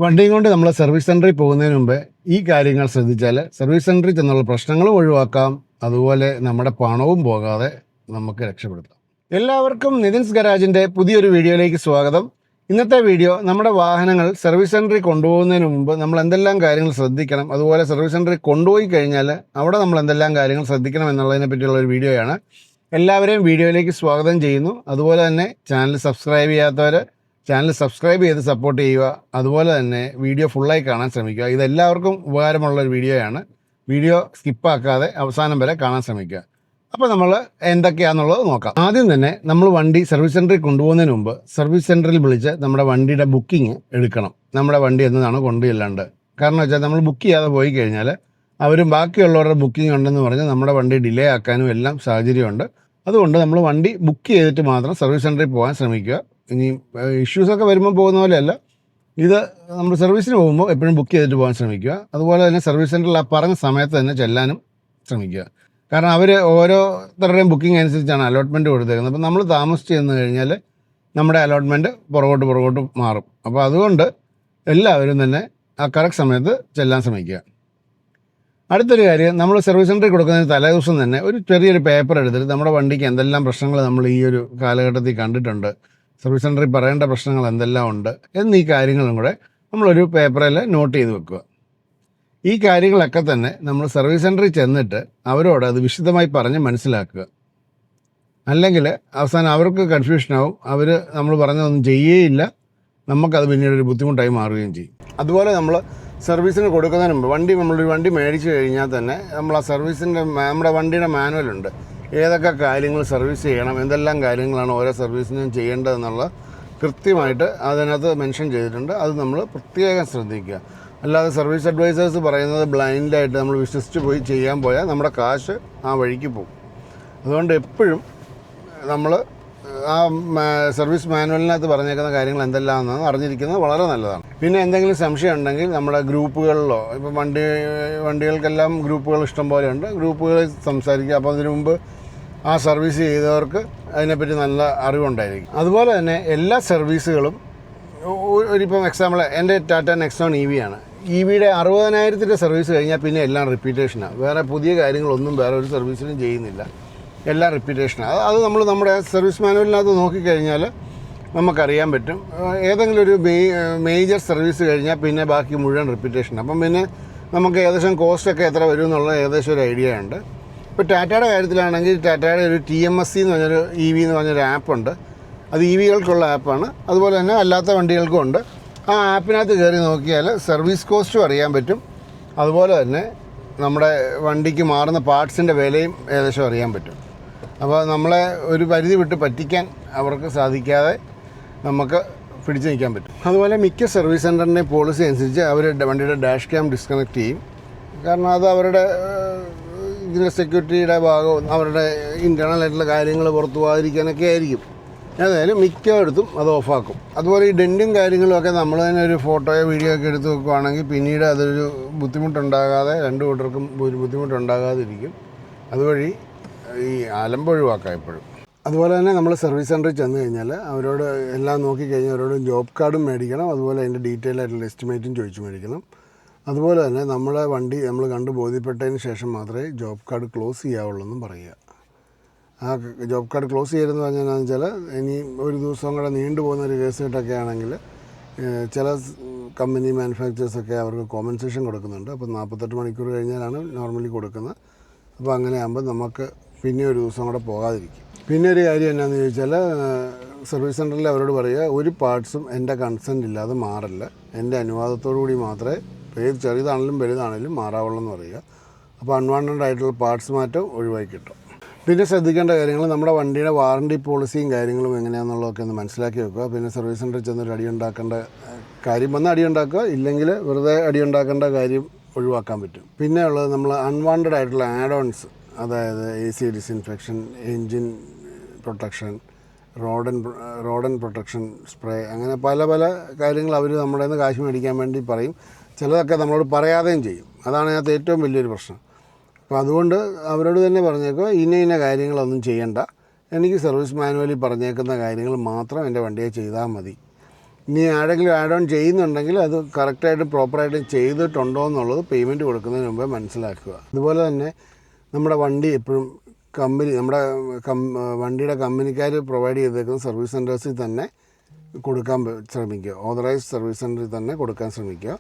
വണ്ടിയും കൊണ്ട് നമ്മൾ സർവീസ് സെൻറ്ററിൽ പോകുന്നതിന് മുമ്പ് ഈ കാര്യങ്ങൾ ശ്രദ്ധിച്ചാൽ സർവീസ് സെൻറ്ററിൽ ചെന്നുള്ള പ്രശ്നങ്ങളും ഒഴിവാക്കാം, അതുപോലെ നമ്മുടെ പണവും പോകാതെ നമുക്ക് രക്ഷപ്പെടുത്താം. എല്ലാവർക്കും നിതിൻസ് ഗരാജിൻ്റെ പുതിയൊരു വീഡിയോയിലേക്ക് സ്വാഗതം. ഇന്നത്തെ വീഡിയോ നമ്മുടെ വാഹനങ്ങൾ സർവീസ് സെൻറ്ററിൽ കൊണ്ടുപോകുന്നതിന് മുമ്പ് നമ്മൾ എന്തെല്ലാം കാര്യങ്ങൾ ശ്രദ്ധിക്കണം, അതുപോലെ സർവീസ് സെൻറ്ററിൽ കൊണ്ടുപോയി കഴിഞ്ഞാൽ അവിടെ നമ്മൾ എന്തെല്ലാം കാര്യങ്ങൾ ശ്രദ്ധിക്കണം എന്നുള്ളതിനെ പറ്റിയുള്ള ഒരു വീഡിയോയാണ്. എല്ലാവരെയും വീഡിയോയിലേക്ക് സ്വാഗതം ചെയ്യുന്നു. അതുപോലെ തന്നെ ചാനൽ സബ്സ്ക്രൈബ് ചെയ്യാത്തവർ ചാനൽ സബ്സ്ക്രൈബ് ചെയ്ത് സപ്പോർട്ട് ചെയ്യുക. അതുപോലെ തന്നെ വീഡിയോ ഫുള്ളായി കാണാൻ ശ്രമിക്കുക. ഇതെല്ലാവർക്കും ഉപകാരമുള്ളൊരു വീഡിയോയാണ്. വീഡിയോ സ്കിപ്പാക്കാതെ അവസാനം വരെ കാണാൻ ശ്രമിക്കുക. അപ്പോൾ നമ്മൾ എന്തൊക്കെയാണെന്നുള്ളത് നോക്കാം. ആദ്യം തന്നെ നമ്മൾ വണ്ടി സർവീസ് സെൻറ്ററിൽ കൊണ്ടുപോകുന്നതിന് മുമ്പ് സർവീസ് സെൻറ്ററിൽ വിളിച്ച് നമ്മുടെ വണ്ടിയുടെ ബുക്കിംഗ് എടുക്കണം. നമ്മുടെ വണ്ടി എന്നതാണ് കൊണ്ടുചെല്ലാണ്ട്. കാരണം വെച്ചാൽ നമ്മൾ ബുക്ക് ചെയ്യാതെ പോയി കഴിഞ്ഞാൽ അവരും ബാക്കിയുള്ളവരുടെ ബുക്കിംഗ് ഉണ്ടെന്ന് പറഞ്ഞ് നമ്മുടെ വണ്ടി ഡിലേ ആക്കാനും എല്ലാം സാഹചര്യമുണ്ട്. അതുകൊണ്ട് നമ്മൾ വണ്ടി ബുക്ക് ചെയ്തിട്ട് മാത്രം സർവീസ് സെൻറ്ററിൽ പോകാൻ ശ്രമിക്കുക. ഇനി ഇഷ്യൂസൊക്കെ വരുമ്പോൾ പോകുന്ന പോലെയല്ല, ഇത് നമ്മൾ സർവീസിന് പോകുമ്പോൾ എപ്പോഴും ബുക്ക് ചെയ്തിട്ട് പോകാൻ ശ്രമിക്കുക. അതുപോലെ തന്നെ സർവീസ് സെൻറ്ററിൽ ആ പറഞ്ഞ സമയത്ത് തന്നെ ചെല്ലാനും ശ്രമിക്കുക. കാരണം അവർ ഓരോരുത്തരുടെയും ബുക്കിംഗ് അനുസരിച്ചാണ് അലോട്ട്മെൻറ്റ് കൊടുത്തേക്കുന്നത്. അപ്പോൾ നമ്മൾ താമസിച്ച് ചെന്ന് കഴിഞ്ഞാൽ നമ്മുടെ അലോട്ട്മെൻറ്റ് പുറകോട്ട് മാറും. അപ്പോൾ അതുകൊണ്ട് എല്ലാവരും തന്നെ ആ കറക്റ്റ് സമയത്ത് ചെല്ലാൻ ശ്രമിക്കുക. അടുത്തൊരു കാര്യം, നമ്മൾ സർവീസ് സെൻറ്ററിൽ കൊടുക്കുന്നതിന് തലേദിവസം തന്നെ ഒരു ചെറിയൊരു പേപ്പർ എടുത്തിട്ട് നമ്മുടെ വണ്ടിക്ക് എന്തെല്ലാം പ്രശ്നങ്ങൾ നമ്മൾ ഈ ഒരു കാലഘട്ടത്തിൽ കണ്ടിട്ടുണ്ട്, സർവീസ് സെൻറ്ററിൽ പറയേണ്ട പ്രശ്നങ്ങൾ എന്തെല്ലാം ഉണ്ട് എന്നീ കാര്യങ്ങളും കൂടെ നമ്മളൊരു പേപ്പറിൽ നോട്ട് ചെയ്ത് വെക്കുക. ഈ കാര്യങ്ങളൊക്കെ തന്നെ നമ്മൾ സർവീസ് സെൻറ്ററിൽ ചെന്നിട്ട് അവരോട് അത് വിശദമായി പറഞ്ഞ് മനസ്സിലാക്കുക. അല്ലെങ്കിൽ അവസാനം അവർക്ക് കൺഫ്യൂഷനാവും, അവർ നമ്മൾ പറഞ്ഞതൊന്നും ചെയ്യുകയില്ല, നമുക്കത് പിന്നീട് ഒരു ബുദ്ധിമുട്ടായി മാറുകയും ചെയ്യും. അതുപോലെ നമ്മൾ സർവീസിന് കൊടുക്കുന്നതിന് മുമ്പ് നമ്മളൊരു വണ്ടി മേടിച്ച് കഴിഞ്ഞാൽ തന്നെ നമ്മൾ ആ നമ്മുടെ വണ്ടിയുടെ മാനുവലുണ്ട്, ഏതൊക്കെ കാര്യങ്ങൾ സർവീസ് ചെയ്യണം, എന്തെല്ലാം കാര്യങ്ങളാണ് ഓരോ സർവീസിനും ചെയ്യേണ്ടതെന്നുള്ള കൃത്യമായിട്ട് അതിനകത്ത് മെൻഷൻ ചെയ്തിട്ടുണ്ട്. അത് നമ്മൾ പ്രത്യേകം ശ്രദ്ധിക്കുക. അല്ലാതെ സർവീസ് അഡ്വൈസേഴ്സ് പറയുന്നത് ബ്ലൈൻഡായിട്ട് നമ്മൾ വിശ്വസിച്ച് പോയി ചെയ്യാൻ പോയാൽ നമ്മുടെ കാശ് ആ വഴിക്ക് പോകും. അതുകൊണ്ട് എപ്പോഴും നമ്മൾ ആ സർവീസ് മാനുവലിനകത്ത് പറഞ്ഞേക്കുന്ന കാര്യങ്ങൾ എന്തെല്ലാമെന്നാണ് അറിഞ്ഞിരിക്കുന്നത് വളരെ നല്ലതാണ്. പിന്നെ എന്തെങ്കിലും സംശയം ഉണ്ടെങ്കിൽ നമ്മുടെ ഗ്രൂപ്പുകളിലോ, ഇപ്പം വണ്ടികൾക്കെല്ലാം ഗ്രൂപ്പുകൾ ഇഷ്ടം പോലെയുണ്ട്, ഗ്രൂപ്പുകളിൽ സംസാരിക്കുക. അപ്പോൾ അതിനു മുമ്പ് ആ സർവീസ് ചെയ്തവർക്ക് അതിനെപ്പറ്റി നല്ല അറിവുണ്ടായിരിക്കും. അതുപോലെ തന്നെ എല്ലാ സർവീസുകളും ഒരിപ്പം എക്സാമ്പിൾ എൻ്റെ ടാറ്റ നെക്സോൺ EV ആണ്. EVയുടെ 60,000 സർവീസ് കഴിഞ്ഞാൽ പിന്നെ എല്ലാം റിപ്പീറ്റേഷനാണ്. വേറെ പുതിയ കാര്യങ്ങളൊന്നും വേറെ ഒരു സർവീസിനും ചെയ്യുന്നില്ല, എല്ലാം റിപ്പീറ്റേഷനാണ്. അത് നമ്മൾ നമ്മുടെ സർവീസ് മാനുവലിനകത്ത് നോക്കിക്കഴിഞ്ഞാൽ നമുക്കറിയാൻ പറ്റും. ഏതെങ്കിലും ഒരു മേജർ സർവീസ് കഴിഞ്ഞാൽ പിന്നെ ബാക്കി മുഴുവൻ റിപ്പീറ്റേഷൻ. അപ്പം പിന്നെ നമുക്ക് ഏകദേശം കോസ്റ്റൊക്കെ എത്ര വരും എന്നുള്ള ഏകദേശം ഒരു ഐഡിയ ഉണ്ട്. ഇപ്പോൾ ടാറ്റയുടെ കാര്യത്തിലാണെങ്കിൽ ടാറ്റയുടെ ഒരു TMSC എന്ന് പറഞ്ഞൊരു EV എന്ന് പറഞ്ഞൊരു ആപ്പുണ്ട്. അത് EVകൾക്കുള്ള ആപ്പാണ്. അതുപോലെ തന്നെ അല്ലാത്ത വണ്ടികൾക്കും ഉണ്ട്. ആ ആപ്പിനകത്ത് കയറി നോക്കിയാൽ സർവീസ് കോസ്റ്റും അറിയാൻ പറ്റും. അതുപോലെ തന്നെ നമ്മുടെ വണ്ടിക്ക് മാറുന്ന പാർട്സിൻ്റെ വിലയും ഏകദേശം അറിയാൻ പറ്റും. അപ്പോൾ നമ്മളെ ഒരു പരിധി വിട്ട് പറ്റിക്കാൻ അവർക്ക് സാധിക്കാതെ നമുക്ക് പിടിച്ചു നിൽക്കാൻ പറ്റും. അതുപോലെ മിക്ക സർവീസ് സെൻറ്ററിൻ്റെ പോളിസി അനുസരിച്ച് അവർ വണ്ടിയുടെ ഡാഷ് ക്യാം ഡിസ്കണക്ട് ചെയ്യും. കാരണം അത് അവരുടെ ഇതിൻ്റെ സെക്യൂരിറ്റിയുടെ ഭാഗവും അവരുടെ ഇൻറ്റേർണൽ ആയിട്ടുള്ള കാര്യങ്ങൾ പുറത്തു പോകാതിരിക്കാനൊക്കെ ആയിരിക്കും. ഏതായാലും മിക്കയിടത്തും അത് ഓഫാക്കും. അതുപോലെ ഈ ഡെൻറ്റും കാര്യങ്ങളുമൊക്കെ നമ്മൾ തന്നെ ഒരു ഫോട്ടോയോ വീഡിയോ ഒക്കെ എടുത്ത് വെക്കുകയാണെങ്കിൽ പിന്നീട് അതൊരു ബുദ്ധിമുട്ടുണ്ടാകാതെ രണ്ടു കൂട്ടർക്കും ഒരു ബുദ്ധിമുട്ടുണ്ടാകാതിരിക്കും. അതുവഴി ഈ അലമ്പൊഴിവാക്കാം എപ്പോഴും. അതുപോലെ തന്നെ നമ്മൾ സർവീസ് സെൻറ്ററിൽ ചെന്ന് കഴിഞ്ഞാൽ അവരോട് എല്ലാം നോക്കിക്കഴിഞ്ഞാൽ അവരോട് ജോബ് കാർഡും മേടിക്കണം. അതുപോലെ അതിൻ്റെ ഡീറ്റെയിൽ ആയിട്ടുള്ള എസ്റ്റിമേറ്റും ചോദിച്ച് മേടിക്കണം. അതുപോലെ തന്നെ നമ്മളെ വണ്ടി നമ്മൾ കണ്ട് ബോധ്യപ്പെട്ടതിന് ശേഷം മാത്രമേ ജോബ് കാർഡ് ക്ലോസ് ചെയ്യാവുള്ളൂ എന്നും പറയുക. ആ ജോബ് കാർഡ് ക്ലോസ് ചെയ്തെന്ന് പറഞ്ഞാൽ എന്താണെന്ന് വെച്ചാൽ ഇനി ഒരു ദിവസം കൂടെ നീണ്ടു പോകുന്ന ഒരു കേസ് കെട്ടൊക്കെ ആണെങ്കിൽ ചില കമ്പനി മാനുഫാക്ചേഴ്സൊക്കെ അവർക്ക് കോമ്പൻസേഷൻ കൊടുക്കുന്നുണ്ട്. അപ്പോൾ 48 മണിക്കൂർ കഴിഞ്ഞാലാണ് നോർമലി കൊടുക്കുന്നത്. അപ്പോൾ അങ്ങനെ ആകുമ്പോൾ നമുക്ക് പിന്നെ ഒരു ദിവസം കൂടെ പോകാതിരിക്കും. പിന്നെ ഒരു കാര്യം എന്നാന്ന് ചോദിച്ചാൽ സർവീസ് സെൻറ്ററിൽ അവരോട് പറയുക, ഒരു പാർട്സും എൻ്റെ കൺസെൻറ്റ് ഇല്ലാതെ മാറില്ല, എൻ്റെ അനുവാദത്തോടു കൂടി മാത്രമേ ഏത് ചെറുതാണെങ്കിലും വലുതാണെങ്കിലും മാറാവുള്ളൂ എന്ന് പറയുക. അപ്പോൾ അൺവാണ്ടഡ് ആയിട്ടുള്ള പാർട്സ് മാറ്റം ഒഴിവാക്കി കിട്ടും. പിന്നെ ശ്രദ്ധിക്കേണ്ട കാര്യങ്ങൾ, നമ്മുടെ വണ്ടിയുടെ വാറണ്ടി പോളിസിയും കാര്യങ്ങളും എങ്ങനെയാണെന്നുള്ളതൊക്കെ ഒന്ന് മനസ്സിലാക്കി വെക്കുക. പിന്നെ സർവീസ് സെൻറ്ററിൽ ചെന്നൊരു അടിയുണ്ടാക്കേണ്ട കാര്യം വന്ന് അടിയുണ്ടാക്കുക, ഇല്ലെങ്കിൽ വെറുതെ അടിയുണ്ടാക്കേണ്ട കാര്യം ഒഴിവാക്കാൻ പറ്റും. പിന്നെ ഉള്ളത് നമ്മൾ അൺവാണ്ടഡ് ആയിട്ടുള്ള ആഡ്-ഓൺസ്, അതായത് AC disinfection, engine protection, റോഡൻ protection spray, അങ്ങനെ പല പല കാര്യങ്ങൾ അവർ നമ്മുടെ നിന്ന് കാശ് മേടിക്കാൻ വേണ്ടി പറയും. ചിലതൊക്കെ നമ്മളോട് പറയാതെയും ചെയ്യും. അതാണ് അതിനകത്ത് ഏറ്റവും വലിയൊരു പ്രശ്നം. അപ്പോൾ അതുകൊണ്ട് അവരോട് തന്നെ പറഞ്ഞേക്കുക, ഇന്ന കാര്യങ്ങളൊന്നും ചെയ്യണ്ട, എനിക്ക് സർവീസ് മാനുവലിൽ പറഞ്ഞേക്കുന്ന കാര്യങ്ങൾ മാത്രം എൻ്റെ വണ്ടിയെ ചെയ്താൽ മതി. ഇനി ആരെങ്കിലും ആഡ് ഓൺ ചെയ്യുന്നുണ്ടെങ്കിൽ അത് കറക്റ്റായിട്ട് പ്രോപ്പറായിട്ട് ചെയ്തിട്ടുണ്ടോ എന്നുള്ളത് പേയ്മെൻറ്റ് കൊടുക്കുന്നതിന് മുമ്പേ മനസ്സിലാക്കുക. അതുപോലെ തന്നെ നമ്മുടെ വണ്ടി എപ്പോഴും നമ്മുടെ വണ്ടിയുടെ കമ്പനിക്കാർ പ്രൊവൈഡ് ചെയ്തേക്കുന്ന സർവീസ് സെൻറ്റേഴ്സിൽ തന്നെ കൊടുക്കാൻ ശ്രമിക്കുക. ഓതറൈസ്ഡ് സർവീസ് സെൻറ്ററിൽ തന്നെ കൊടുക്കാൻ ശ്രമിക്കുക.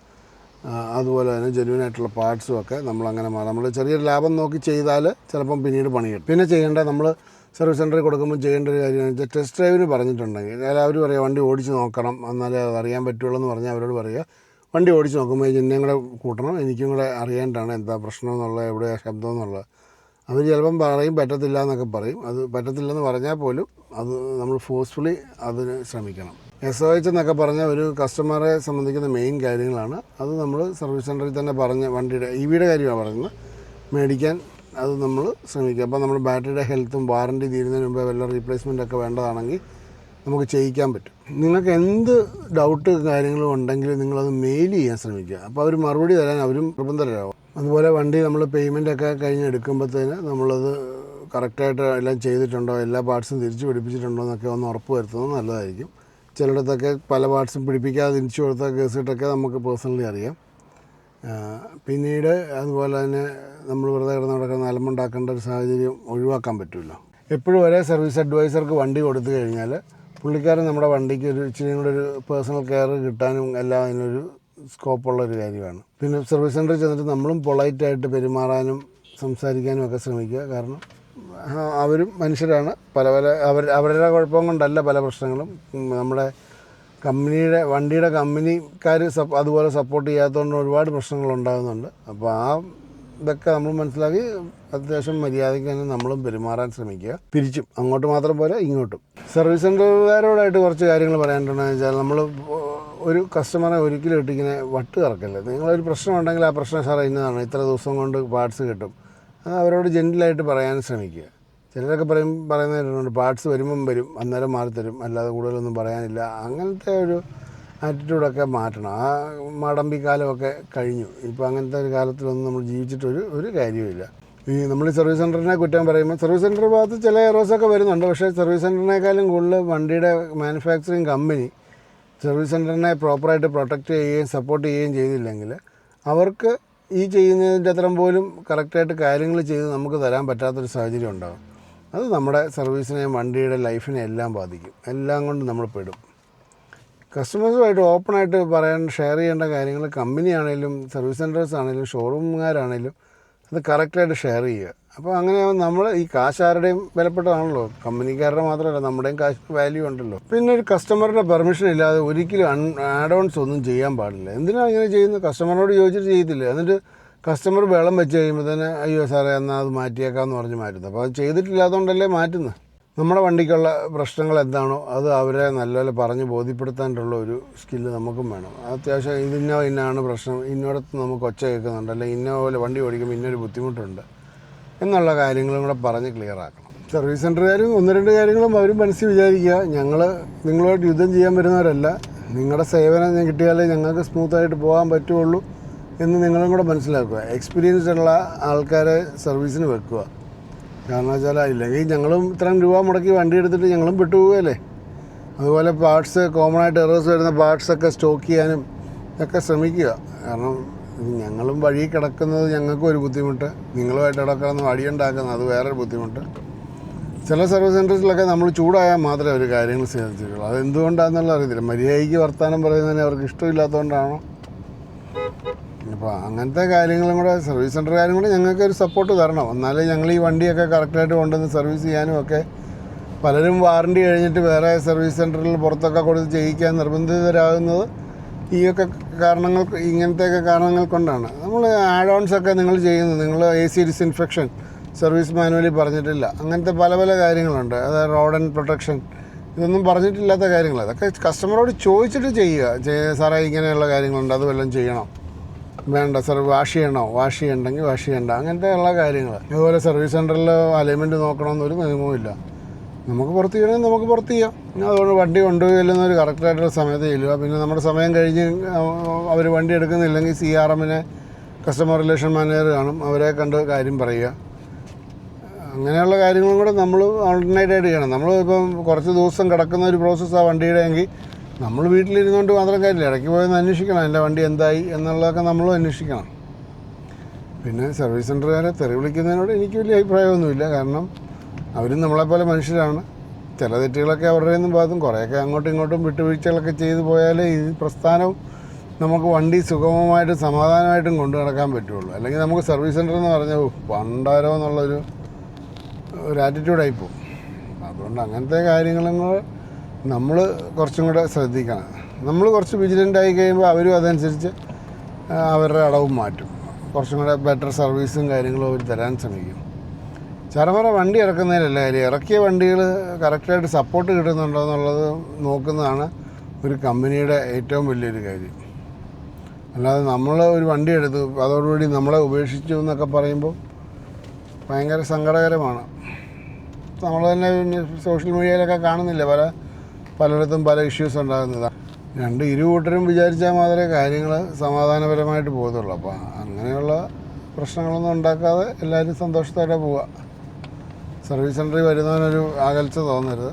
അതുപോലെ തന്നെ ജെന്യുവനായിട്ടുള്ള പാർട്സും ഒക്കെ നമ്മൾ ചെറിയൊരു ലാഭം നോക്കി ചെയ്താൽ ചിലപ്പം പിന്നീട് പണി കിട്ടും. പിന്നെ നമ്മൾ സർവീസ് സെൻറ്ററിൽ കൊടുക്കുമ്പോൾ ചെയ്യേണ്ട ഒരു കാര്യം എന്ന് വെച്ചാൽ ടെസ്റ്റ് ഡ്രൈവിന് പറഞ്ഞിട്ടുണ്ടെങ്കിൽ എല്ലാവരും പറയുക വണ്ടി ഓടിച്ച് നോക്കണം, എന്നാലേ അത് അറിയാൻ പറ്റുള്ളൂ എന്ന് പറഞ്ഞാൽ അവരോട് പറയുക വണ്ടി ഓടിച്ച് നോക്കുമ്പോൾ എന്നെയും കൂടെ കൂട്ടണം, എനിക്കും കൂടെ അറിയേണ്ടതാണ് എന്താ പ്രശ്നം എന്നുള്ളത്, എവിടെയാണ് ശബ്ദം എന്നുള്ളത്. അവർ ചിലപ്പം പറയും പറ്റത്തില്ല എന്നൊക്കെ പറയും. അത് പറ്റത്തില്ലെന്ന് പറഞ്ഞാൽ പോലും അത് നമ്മൾ ഫോഴ്സ്ഫുള്ളി അതിന് ശ്രമിക്കണം. SOH എന്നൊക്കെ പറഞ്ഞാൽ ഒരു കസ്റ്റമറെ സംബന്ധിക്കുന്ന മെയിൻ കാര്യങ്ങളാണ്. അത് നമ്മൾ സർവീസ് സെൻറ്ററിൽ തന്നെ പറഞ്ഞ് വണ്ടിയുടെ EVയുടെ കാര്യമാണ് പറയുന്നത് മേടിക്കാൻ അത് നമ്മൾ ശ്രമിക്കുക. അപ്പോൾ നമ്മൾ ബാറ്ററിയുടെ ഹെൽത്തും വാറണ്ടി തീരുന്നതിന് മുമ്പേ വല്ല റീപ്ലേസ്മെൻ്റ് ഒക്കെ വേണ്ടതാണെങ്കിൽ നമുക്ക് ചെയ്യിക്കാൻ പറ്റും. നിങ്ങൾക്ക് എന്ത് ഡൗട്ട് കാര്യങ്ങളും ഉണ്ടെങ്കിൽ നിങ്ങളത് മെയിൽ ചെയ്യാൻ ശ്രമിക്കുക. അപ്പോൾ അവർ മറുപടി തരാൻ അവരും നിർബന്ധരാകും. അതുപോലെ വണ്ടി നമ്മൾ പേയ്മെൻറ്റൊക്കെ കഴിഞ്ഞ് എടുക്കുമ്പോഴത്തേന് നമ്മളത് കറക്റ്റായിട്ട് എല്ലാം ചെയ്തിട്ടുണ്ടോ, എല്ലാ പാർട്സും തിരിച്ചു പിടിപ്പിച്ചിട്ടുണ്ടോ എന്നൊക്കെ ഒന്ന് ഉറപ്പ് വരുത്തുന്നത് നല്ലതായിരിക്കും. ചിലയിടത്തൊക്കെ പല പാർട്സും പിടിപ്പിക്കാതെ തിരിച്ചു കൊടുത്ത കേസിട്ടൊക്കെ നമുക്ക് പേഴ്സണലി അറിയാം. പിന്നീട് അതുപോലെ തന്നെ നമ്മൾ വെറുതെ കിടന്ന് നടക്കുന്ന അലമ്പുണ്ടാക്കേണ്ട ഒരു സാഹചര്യം ഒഴിവാക്കാൻ പറ്റുമല്ലോ. എപ്പോഴും ഒരേ സർവീസ് അഡ്വൈസർക്ക് വണ്ടി കൊടുത്തു കഴിഞ്ഞാൽ പുള്ളിക്കാരൻ നമ്മുടെ വണ്ടിക്ക് ഒരു ഇച്ചിരി കൂടെ ഒരു പേഴ്സണൽ കെയർ കിട്ടാനും എല്ലാം അതിനൊരു സ്കോപ്പുള്ളൊരു കാര്യമാണ്. പിന്നെ സർവീസ് സെൻറ്ററിൽ ചെന്നിട്ട് നമ്മളും പൊളൈറ്റായിട്ട് പെരുമാറാനും സംസാരിക്കാനും ഒക്കെ ശ്രമിക്കുക. കാരണം അവരും മനുഷ്യരാണ്. അവരുടെ കുഴപ്പം കൊണ്ടല്ല പല പ്രശ്നങ്ങളും നമ്മുടെ വണ്ടിയുടെ കമ്പനിക്കാർ അതുപോലെ സപ്പോർട്ട് ചെയ്യാത്തതുകൊണ്ട് ഒരുപാട് പ്രശ്നങ്ങൾ ഉണ്ടാകുന്നുണ്ട്. അപ്പോൾ ഇതൊക്കെ നമ്മൾ മനസ്സിലാക്കി അത്യാവശ്യം മര്യാദയ്ക്ക് തന്നെ നമ്മളും പെരുമാറാൻ ശ്രമിക്കുക. തിരിച്ചും അങ്ങോട്ട് മാത്രം പോലെ ഇങ്ങോട്ടും. സർവീസ് സെൻ്ററുകാരോടായിട്ട് കുറച്ച് കാര്യങ്ങൾ പറയാനുണ്ടെന്ന് വെച്ചാൽ നമ്മൾ ഒരു കസ്റ്റമറെ ഒരിക്കലും ഇട്ടിങ്ങനെ വട്ട് കറക്കല്ലേ. നിങ്ങളൊരു പ്രശ്നം ഉണ്ടെങ്കിൽ ആ പ്രശ്നം സാറേ ഇന്നതാണ്, ഇത്ര ദിവസം കൊണ്ട് പാർട്സ് കിട്ടും, അത് അവരോട് ജെൻറ്റിലായിട്ട് പറയാൻ ശ്രമിക്കുക. ചിലരൊക്കെ പറയുന്നവരുണ്ട് പാർട്സ് വരും അന്നേരം മാറിത്തരും, അല്ലാതെ കൂടുതലൊന്നും പറയാനില്ല. അങ്ങനത്തെ ഒരു ആറ്റിറ്റ്യൂഡൊക്കെ മാറ്റണം. ആ മടമ്പിക്കാലമൊക്കെ കഴിഞ്ഞു. ഇപ്പോൾ അങ്ങനത്തെ ഒരു കാലത്തിലൊന്നും നമ്മൾ ജീവിച്ചിട്ടൊരു കാര്യവുമില്ല. നമ്മൾ സർവീസ് സെൻറ്ററിനെ കുറ്റം പറയുമ്പോൾ സർവീസ് സെൻറ്റർ ഭാഗത്ത് ചില എറോസൊക്കെ വരുന്നുണ്ട്. പക്ഷേ സർവീസ് സെൻറ്ററിനേക്കാളും കൂടുതൽ വണ്ടിയുടെ മാനുഫാക്ചറിങ് കമ്പനി സർവീസ് സെൻറ്ററിനെ പ്രോപ്പറായിട്ട് പ്രൊട്ടക്റ്റ് ചെയ്യുകയും സപ്പോർട്ട് ചെയ്യുകയും ചെയ്തില്ലെങ്കിൽ അവർക്ക് ഈ ചെയ്യുന്നതിൻ്റെ അത്രയും പോലും കറക്റ്റായിട്ട് കാര്യങ്ങൾ ചെയ്ത് നമുക്ക് തരാൻ പറ്റാത്തൊരു സാഹചര്യം ഉണ്ടാകും. അത് നമ്മുടെ സർവീസിനെയും വണ്ടിയുടെ ലൈഫിനെ എല്ലാം ബാധിക്കും. എല്ലാം കൊണ്ട് നമ്മൾ പെടും. കസ്റ്റമേഴ്സുമായിട്ട് ഓപ്പണായിട്ട് ഷെയർ ചെയ്യേണ്ട കാര്യങ്ങൾ കമ്പനിയാണേലും സർവീസ് സെൻറ്റേഴ്സ് ആണെങ്കിലും ഷോറൂമുകാരാണേലും അത് കറക്റ്റായിട്ട് ഷെയർ ചെയ്യുക. അപ്പോൾ അങ്ങനെ നമ്മൾ ഈ കാശ് ആരുടെയും വിലപ്പെട്ടതാണല്ലോ, കമ്പനിക്കാരുടെ മാത്രമല്ല നമ്മുടെയും കാശ് വാല്യൂ ഉണ്ടല്ലോ. പിന്നെ ഒരു കസ്റ്റമറുടെ പെർമിഷൻ ഇല്ലാതെ ഒരിക്കലും ആഡ് ഓൺസ് ഒന്നും ചെയ്യാൻ പാടില്ല. എന്തിനാണ് ഇങ്ങനെ ചെയ്യുന്നത്? കസ്റ്റമറിനോട് ചോദിച്ചിട്ട് ചെയ്യത്തില്ല. എന്നിട്ട് കസ്റ്റമർ വെള്ളം വെച്ച് കഴിയുമ്പോൾ തന്നെ അയ്യോ സാറേ എന്നാൽ അത് മാറ്റിയേക്കാമെന്ന് പറഞ്ഞ് മാറ്റുന്നത്. അപ്പോൾ അത് ചെയ്തിട്ടില്ലാത്തതുകൊണ്ടല്ലേ മാറ്റുന്നത്. നമ്മുടെ വണ്ടിക്കുള്ള പ്രശ്നങ്ങൾ എന്താണോ അത് അവരെ നല്ലപോലെ പറഞ്ഞ് ബോധ്യപ്പെടുത്താനുള്ള ഒരു സ്കില്ല് നമുക്കും വേണം. അത്യാവശ്യം ഇന്നാണ് പ്രശ്നം, ഇന്നോടത്ത് നമുക്ക് ഒച്ച കേൾക്കുന്നുണ്ട്, അല്ലെങ്കിൽ ഇന്ന പോലെ വണ്ടി ഓടിക്കുമ്പോൾ ഇന്നൊരു ബുദ്ധിമുട്ടുണ്ട് എന്നുള്ള കാര്യങ്ങളും കൂടെ പറഞ്ഞ് ക്ലിയർ ആക്കണം. സർവീസ് സെൻ്ററുകാരും 1-2 കാര്യങ്ങളും അവരും മനസ്സിൽ വിചാരിക്കുക, ഞങ്ങൾ നിങ്ങളുമായിട്ട് യുദ്ധം ചെയ്യാൻ വരുന്നവരല്ല, നിങ്ങളുടെ സേവനം കിട്ടിയാലേ ഞങ്ങൾക്ക് സ്മൂത്തായിട്ട് പോകാൻ പറ്റുള്ളൂ എന്ന് നിങ്ങളും കൂടെ മനസ്സിലാക്കുക. എക്സ്പീരിയൻസ് ഉള്ള ആൾക്കാരെ സർവീസിന് വെക്കുക. കാരണം വെച്ചാൽ ഇല്ലെങ്കിൽ ഞങ്ങളും ഇത്രയും രൂപ മുടക്കി വണ്ടി എടുത്തിട്ട് ഞങ്ങളും പെട്ടുപോവുകയല്ലേ. അതുപോലെ പാർട്സ് കോമൺ ആയിട്ട് എറേഴ്സ് വരുന്ന പാർട്സൊക്കെ സ്റ്റോക്ക് ചെയ്യാനും ഒക്കെ ശ്രമിക്കുക. കാരണം ഞങ്ങളും വഴി കിടക്കുന്നത് ഞങ്ങൾക്കും ഒരു ബുദ്ധിമുട്ട്, നിങ്ങളുമായിട്ട് കിടക്കുന്ന വഴിയുണ്ടാക്കുന്നത് അത് വേറൊരു ബുദ്ധിമുട്ട്. ചില സർവീസ് സെൻറ്റേഴ്സിലൊക്കെ നമ്മൾ ചൂടായാൽ മാത്രമേ ഒരു കാര്യങ്ങൾ ശ്രദ്ധിച്ചിട്ടുള്ളൂ. അതെന്തുകൊണ്ടാണെന്നുള്ള അറിയത്തില്ല. മര്യാദയ്ക്ക് വർത്തമാനം പറയുന്നതിന് അവർക്ക് ഇഷ്ടമില്ലാത്തതുകൊണ്ടാണോ? അപ്പോൾ അങ്ങനത്തെ കാര്യങ്ങളും കൂടെ സർവീസ് സെൻ്ററുകാരും കൂടെ ഞങ്ങൾക്ക് ഒരു സപ്പോർട്ട് തരണം. എന്നാലേ ഞങ്ങൾ ഈ വണ്ടിയൊക്കെ കറക്റ്റായിട്ട് കൊണ്ടുവന്ന് സർവീസ് ചെയ്യാനും ഒക്കെ. പലരും വാറണ്ടി കഴിഞ്ഞിട്ട് വേറെ സർവീസ് സെൻ്ററിൽ പുറത്തൊക്കെ കൊടുത്ത് ചെയ്യിക്കാൻ നിർബന്ധിതരാകുന്നത് ഈയൊക്കെ ഇങ്ങനത്തെയൊക്കെ കാരണങ്ങൾ കൊണ്ടാണ്. നമ്മൾ ആഡ് ഓൺസൊക്കെ നിങ്ങൾ ചെയ്യുന്നത്, നിങ്ങൾ AC ഡിസ്ഇൻഫെക്ഷൻ സർവീസ് മാനുവലിൽ പറഞ്ഞിട്ടില്ല. അങ്ങനത്തെ പല പല കാര്യങ്ങളുണ്ട്. അതായത് റോഡ് ആൻഡ് പ്രൊട്ടക്ഷൻ, ഇതൊന്നും പറഞ്ഞിട്ടില്ലാത്ത കാര്യങ്ങൾ. അതൊക്കെ കസ്റ്റമറോട് ചോദിച്ചിട്ട് ചെയ്യുക. സാറേ ഇങ്ങനെയുള്ള കാര്യങ്ങളുണ്ട്, അത് വല്ലതും ചെയ്യണം, വേണ്ട സാർ വാഷ് ചെയ്യണ്ടെങ്കിൽ വാഷ് ചെയ്യണ്ട, അങ്ങനത്തെ ഉള്ള കാര്യങ്ങൾ. അതുപോലെ സർവീസ് സെൻറ്ററിൽ അലൈൻമെൻറ്റ് നോക്കണമെന്നൊരു നിയമവുമില്ല. നമുക്ക് പുറത്ത് ചെയ്യണമെങ്കിൽ നമുക്ക് പുറത്ത് ചെയ്യാം. അതുകൊണ്ട് വണ്ടി കൊണ്ടുപോയില്ലെന്നൊരു കറക്റ്റായിട്ടുള്ള സമയത്ത് ചെല്ലുക. പിന്നെ നമ്മുടെ സമയം കഴിഞ്ഞ് അവർ വണ്ടി എടുക്കുന്നില്ലെങ്കിൽ CRMനെ കസ്റ്റമർ റിലേഷൻ മാനേജർ കാണും, അവരെ കണ്ട് കാര്യം പറയുക. അങ്ങനെയുള്ള കാര്യങ്ങളും കൂടെ നമ്മൾ ഓൾട്ടർനേറ്റ് ആയിട്ട് ചെയ്യണം. നമ്മൾ ഇപ്പം കുറച്ച് ദിവസം കിടക്കുന്ന ഒരു പ്രോസസ്സാണ് വണ്ടിയുടെ എങ്കിൽ നമ്മൾ വീട്ടിലിരുന്നുകൊണ്ട് മാത്രം കാര്യമില്ല, ഇടയ്ക്ക് പോയൊന്ന് അന്വേഷിക്കണം എൻ്റെ വണ്ടി എന്തായി എന്നുള്ളതൊക്കെ നമ്മളും അന്വേഷിക്കണം. പിന്നെ സർവീസ് സെൻ്ററുകാരെ തെറി വിളിക്കുന്നതിനോട് എനിക്ക് വലിയ അഭിപ്രായമൊന്നുമില്ല. കാരണം അവരും നമ്മളെപ്പോലെ മനുഷ്യരാണ്. ചില തെറ്റുകളൊക്കെ അവരുടെ ഒന്നും ഭാഗത്തും കുറേയൊക്കെ അങ്ങോട്ടും ഇങ്ങോട്ടും വിട്ടുവീഴ്ചകളൊക്കെ ചെയ്തു പോയാലേ ഈ പ്രസ്ഥാനം നമുക്ക് വണ്ടി സുഗമമായിട്ടും സമാധാനമായിട്ടും കൊണ്ടു നടക്കാൻ പറ്റുള്ളൂ. അല്ലെങ്കിൽ നമുക്ക് സർവീസ് സെൻ്റർ എന്ന് പറഞ്ഞാൽ പണ്ടാരോ എന്നുള്ളൊരു ആറ്റിറ്റ്യൂഡായിപ്പോവും. അതുകൊണ്ട് അങ്ങനത്തെ കാര്യങ്ങളും നമ്മൾ കുറച്ചും കൂടെ ശ്രദ്ധിക്കണം. നമ്മൾ കുറച്ച് വിജിലൻ്റായി കഴിയുമ്പോൾ അവരും അതനുസരിച്ച് അവരുടെ അടവും മാറ്റും. കുറച്ചും കൂടെ ബെറ്റർ സർവീസും കാര്യങ്ങളും അവർ തരാൻ ശ്രമിക്കും. ചറമറ വണ്ടി ഇറക്കുന്നതിലല്ല കാര്യം, ഇറക്കിയ വണ്ടികൾ കറക്റ്റായിട്ട് സപ്പോർട്ട് കിട്ടുന്നുണ്ടോ എന്നുള്ളത് നോക്കുന്നതാണ് ഒരു കമ്പനിയുടെ ഏറ്റവും വലിയൊരു കാര്യം. അല്ലാതെ നമ്മൾ ഒരു വണ്ടി എടുത്തു അതോടുകൂടി നമ്മളെ ഉപേക്ഷിച്ചു എന്നൊക്കെ പറയുമ്പോൾ ഭയങ്കര സങ്കടകരമാണ്. നമ്മൾ തന്നെ സോഷ്യൽ മീഡിയയിലൊക്കെ കാണുന്നില്ല, പലയിടത്തും പല ഇഷ്യൂസ് ഉണ്ടാകുന്നതാണ്. ഇരു കൂട്ടരും വിചാരിച്ചാൽ മാത്രമേ കാര്യങ്ങൾ സമാധാനപരമായിട്ട് പോകത്തുള്ളൂ. അപ്പോൾ അങ്ങനെയുള്ള പ്രശ്നങ്ങളൊന്നും ഉണ്ടാക്കാതെ എല്ലാവരും സന്തോഷത്തോടെ പോവുക. സർവീസ് സെൻ്ററിൽ വരുന്നവനൊരു അകൽച്ച തോന്നരുത്.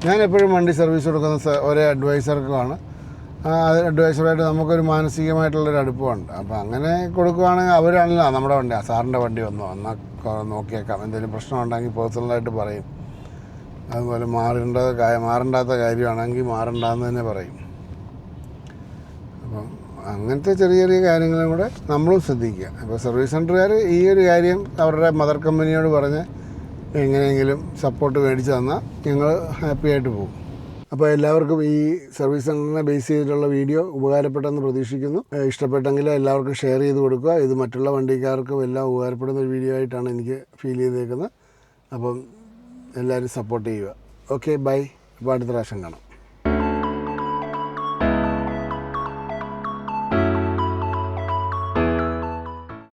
ഞാൻ എപ്പോഴും വണ്ടി സർവീസ് കൊടുക്കുന്ന ഒരേ അഡ്വൈസർക്കുമാണ്. ആ അഡ്വൈസറായിട്ട് നമുക്കൊരു മാനസികമായിട്ടുള്ളൊരു അടുപ്പമുണ്ട്. അപ്പോൾ അങ്ങനെ കൊടുക്കുകയാണെങ്കിൽ അവരാണല്ലോ നമ്മുടെ വണ്ടി, സാറിൻ്റെ വണ്ടി വന്നോ എന്നാൽ നോക്കിയേക്കാം, എന്തെങ്കിലും പ്രശ്നം ഉണ്ടെങ്കിൽ പേഴ്സണലായിട്ട് പറയും. അതുപോലെ മാറേണ്ടാത്ത കാര്യമാണെങ്കിൽ മാറണ്ടെന്ന് തന്നെ പറയും. അപ്പം അങ്ങനത്തെ ചെറിയ ചെറിയ കാര്യങ്ങളും കൂടെ നമ്മളും ശ്രദ്ധിക്കുക. അപ്പോൾ സർവീസ് സെൻ്ററുകാർ ഈ ഒരു കാര്യം അവരുടെ മദർ കമ്പനിയോട് പറഞ്ഞ് എങ്ങനെയെങ്കിലും സപ്പോർട്ട് മേടിച്ച് തന്നാൽ ഞങ്ങൾ ഹാപ്പി ആയിട്ട് പോകും. അപ്പോൾ എല്ലാവർക്കും ഈ സർവീസ് സെൻ്ററിനെ ബേസ് ചെയ്തിട്ടുള്ള വീഡിയോ ഉപകാരപ്പെട്ടെന്ന് പ്രതീക്ഷിക്കുന്നു. ഇഷ്ടപ്പെട്ടെങ്കിൽ എല്ലാവർക്കും ഷെയർ ചെയ്ത് കൊടുക്കുക. ഇത് മറ്റുള്ള വണ്ടിക്കാർക്കും എല്ലാം ഉപകാരപ്പെടുന്ന ഒരു വീഡിയോ ആയിട്ടാണ് എനിക്ക് ഫീൽ ചെയ്തേക്കുന്നത്. അപ്പം എല്ലാവരും സപ്പോർട്ട് ചെയ്യുക. Okay, bye. അപ്പോൾ അടുത്ത പ്രാവശ്യം കാണാം.